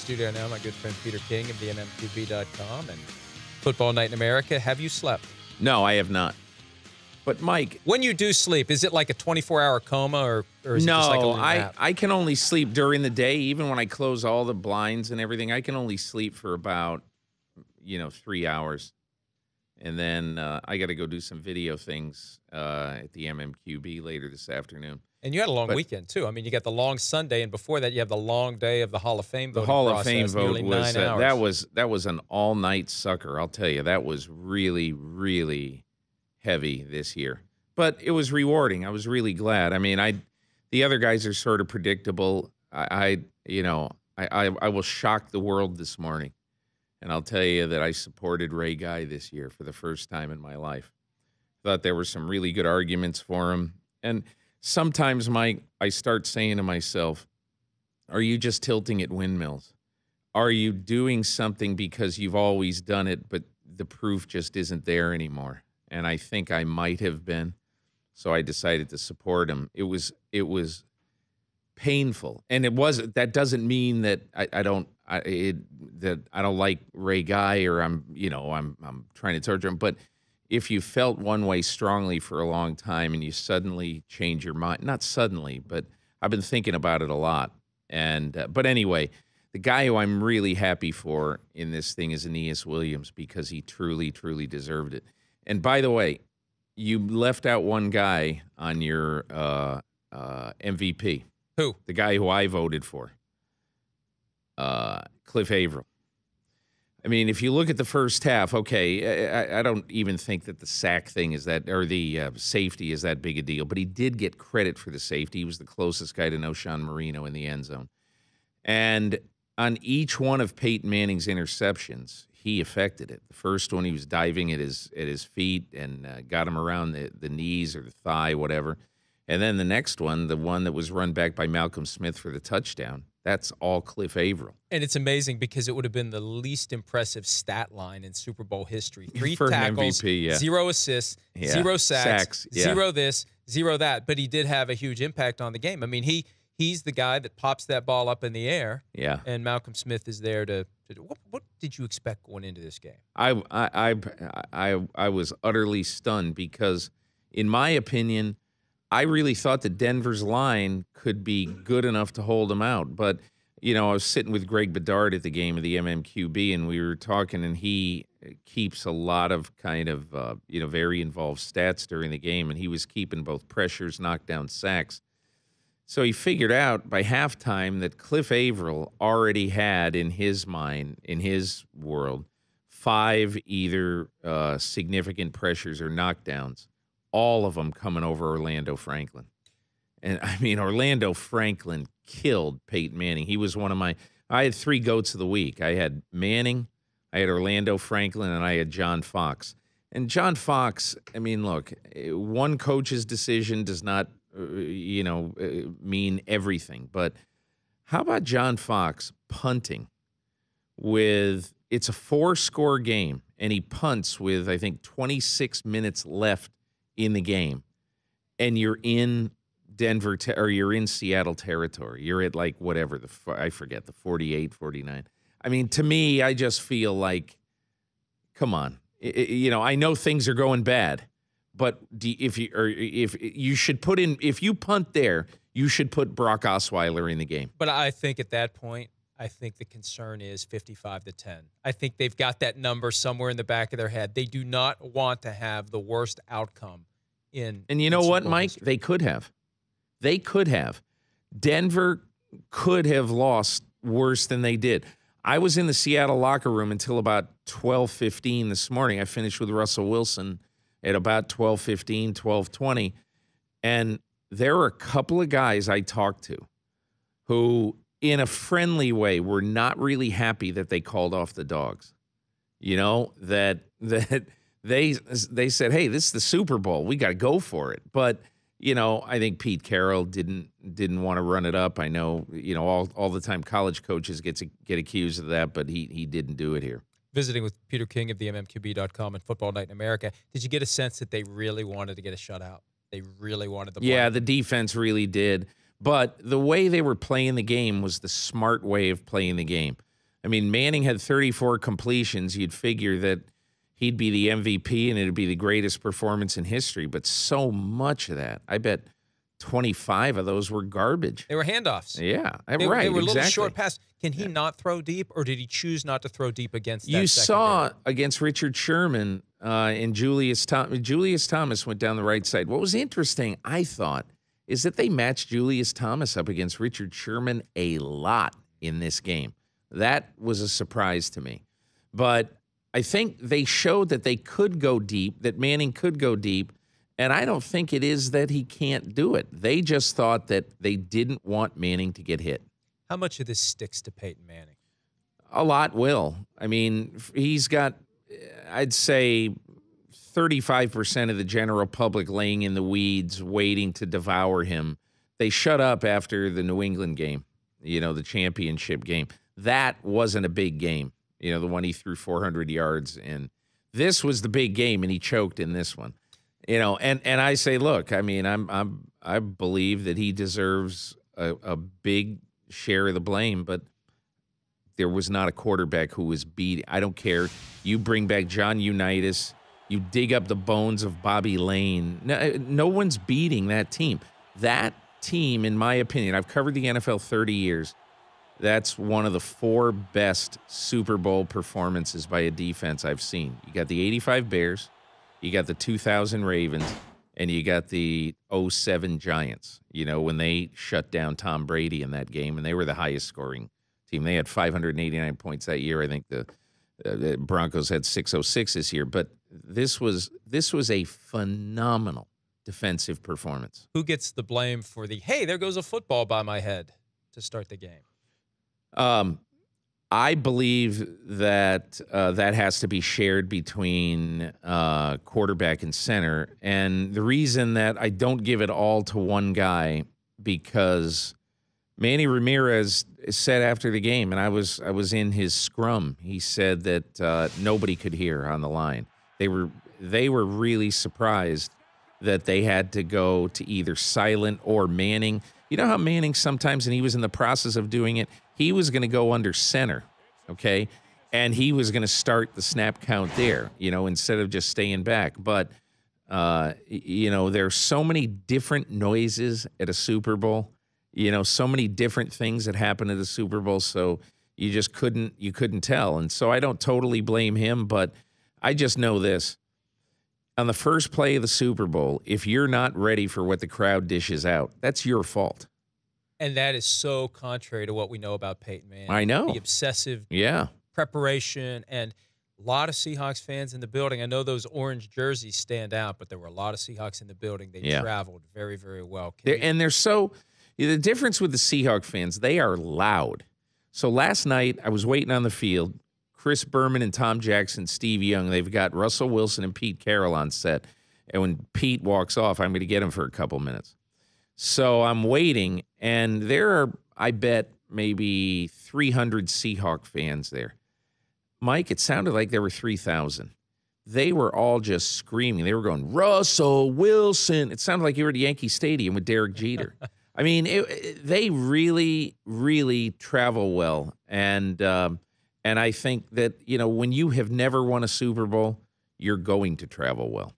studio now, my good friend Peter King of the MMQB.com and Football Night in America. Have you slept? No, I have not. But, Mike... When you do sleep, is it like a 24-hour coma or is it just like a little nap? I can only sleep during the day. Even when I close all the blinds and everything, I can only sleep for about, 3 hours. And then I got to go do some video things at the MMQB later this afternoon. And you had a long weekend, too. I mean, you got the long Sunday, and before that, you have the long day of the Hall of Fame voting process. The Hall process, of Fame vote was 9 hours. that was an all-night sucker. I'll tell you, that was really, really heavy this year. But it was rewarding. I was really glad. I mean, the other guys are sort of predictable. I will shock the world this morning, and I'll tell you that I supported Ray Guy this year for the first time in my life. Thought there were some really good arguments for him, and sometimes, Mike, I start saying to myself, are you just tilting at windmills? Are you doing something because you've always done it, but the proof just isn't there anymore? And I think I might have been, so I decided to support him. It was painful, and that doesn't mean that I don't like Ray Guy or I'm trying to torture him, but if you felt one way strongly for a long time and you suddenly change your mind, not suddenly, but I've been thinking about it a lot. And but anyway, the guy who I'm really happy for in this thing is Aeneas Williams because he truly, truly deserved it. And by the way, you left out one guy on your MVP. Who? The guy who I voted for, Cliff Averill. I mean, if you look at the first half, okay, I don't even think that the sack thing is that, or the safety is that big a deal, but he did get credit for the safety. He was the closest guy to Knowshon Marino in the end zone. And on each one of Peyton Manning's interceptions, he affected it. The first one, he was diving at his feet and got him around the knees or the thigh, whatever. And then the next one, the one that was run back by Malcolm Smith for the touchdown, that's all Cliff Averill. And it's amazing because it would have been the least impressive stat line in Super Bowl history. 3 for tackles, MVP, yeah. 0 assists, 0 sacks, yeah. 0 this, 0 that. But he did have a huge impact on the game. I mean, he's the guy that pops that ball up in the air. Yeah. And Malcolm Smith is there to do. What did you expect going into this game? I was utterly stunned because, in my opinion, I really thought that Denver's line could be good enough to hold them out. But, I was sitting with Greg Bedard at the game of the MMQB, and we were talking, and he keeps a lot of kind of, very involved stats during the game, and he was keeping both pressures, knockdown, sacks. So he figured out by halftime that Cliff Averill already had in his mind, in his world, 5 either significant pressures or knockdowns. All of them coming over Orlando Franklin. And, I mean, Orlando Franklin killed Peyton Manning. He was I had 3 GOATs of the week. I had Manning, I had Orlando Franklin, and I had John Fox. And John Fox, I mean, look, one coach's decision does not, mean everything. But how about John Fox punting it's a 4-score game, and he punts with, I think, 26 minutes left in the game, and you're in Denver or you're in Seattle territory. You're at like whatever I forget, the 48, 49. I mean, to me, I just feel like, come on, I know things are going bad, but if you punt there, you should put Brock Osweiler in the game. But I think at that point, I think the concern is 55-10. I think they've got that number somewhere in the back of their head. They do not want to have the worst outcome in. And you know what, Mike? History. They could have. They could have. Denver could have lost worse than they did. I was in the Seattle locker room until about 12:15 this morning. I finished with Russell Wilson at about 12:15, 12:20. And there were a couple of guys I talked to who, in a friendly way, were not really happy that they called off the Dogs. That they said, hey, this is the Super Bowl. We got to go for it. But, I think Pete Carroll didn't want to run it up. I know, all the time college coaches get accused of that, but he didn't do it here. Visiting with Peter King of the MMQB.com and Football Night in America, did you get a sense that they really wanted to get a shutout? They really wanted the ball? Yeah, the defense really did. But the way they were playing the game was the smart way of playing the game. I mean, Manning had 34 completions. You'd figure that he'd be the MVP and it'd be the greatest performance in history. But so much of that, I bet 25 of those were garbage. They were handoffs. Yeah, They right. were exactly. little short passes. Can he not throw deep, or did he choose not to throw deep against that You saw secondary? against Richard Sherman and Julius Thomas. Julius Thomas went down the right side. What was interesting, I thought, is that they matched Julius Thomas up against Richard Sherman a lot in this game. That was a surprise to me. But I think they showed that they could go deep, that Manning could go deep, and I don't think it is that he can't do it. They just thought that they didn't want Manning to get hit. How much of this sticks to Peyton Manning? A lot will. I mean, he's got, I'd say, 35% of the general public laying in the weeds, waiting to devour him. They shut up after the New England game, the championship game. That wasn't a big game, the one he threw 400 yards in. This was the big game, and he choked in this one. And I say, look, I mean, I believe that he deserves a big share of the blame, but there was not a quarterback who was beat. I don't care. You bring back John Unitas, you dig up the bones of Bobby Lane. No one's beating that team. That team, in my opinion, I've covered the NFL 30 years. That's one of the 4 best Super Bowl performances by a defense I've seen. You got the 85 Bears, you got the 2000 Ravens, and you got the 07 Giants, when they shut down Tom Brady in that game, and they were the highest scoring team. They had 589 points that year. I think the Broncos had 606 this year, but this was a phenomenal defensive performance. Who gets the blame for the, hey, there goes a football by my head to start the game? I believe that that has to be shared between quarterback and center. And the reason that I don't give it all to one guy, because Manny Ramirez said after the game, and I was in his scrum, he said that nobody could hear on the line. They were really surprised that they had to go to either silent or Manning. You know how Manning sometimes, and he was in the process of doing it, he was going to go under center, okay? And he was going to start the snap count there, instead of just staying back. But, there's so many different noises at a Super Bowl, so many different things that happen at a Super Bowl, so you just couldn't tell. And so I don't totally blame him, but I just know this. On the first play of the Super Bowl, if you're not ready for what the crowd dishes out, that's your fault. And that is so contrary to what we know about Peyton Manning. I know. The obsessive Yeah. preparation, and a lot of Seahawks fans in the building. I know those orange jerseys stand out, but there were a lot of Seahawks in the building. They traveled very, very well. The difference with the Seahawk fans, they are loud. So last night, I was waiting on the field. Chris Berman and Tom Jackson, Steve Young, they've got Russell Wilson and Pete Carroll on set. And when Pete walks off, I'm going to get him for a couple minutes. So I'm waiting, and there are, I bet, maybe 300 Seahawk fans there. Mike, it sounded like there were 3,000. They were all just screaming. They were going, Russell Wilson. It sounded like you were at Yankee Stadium with Derek Jeter. I mean, they really, really travel well. And I think that, when you have never won a Super Bowl, you're going to travel well.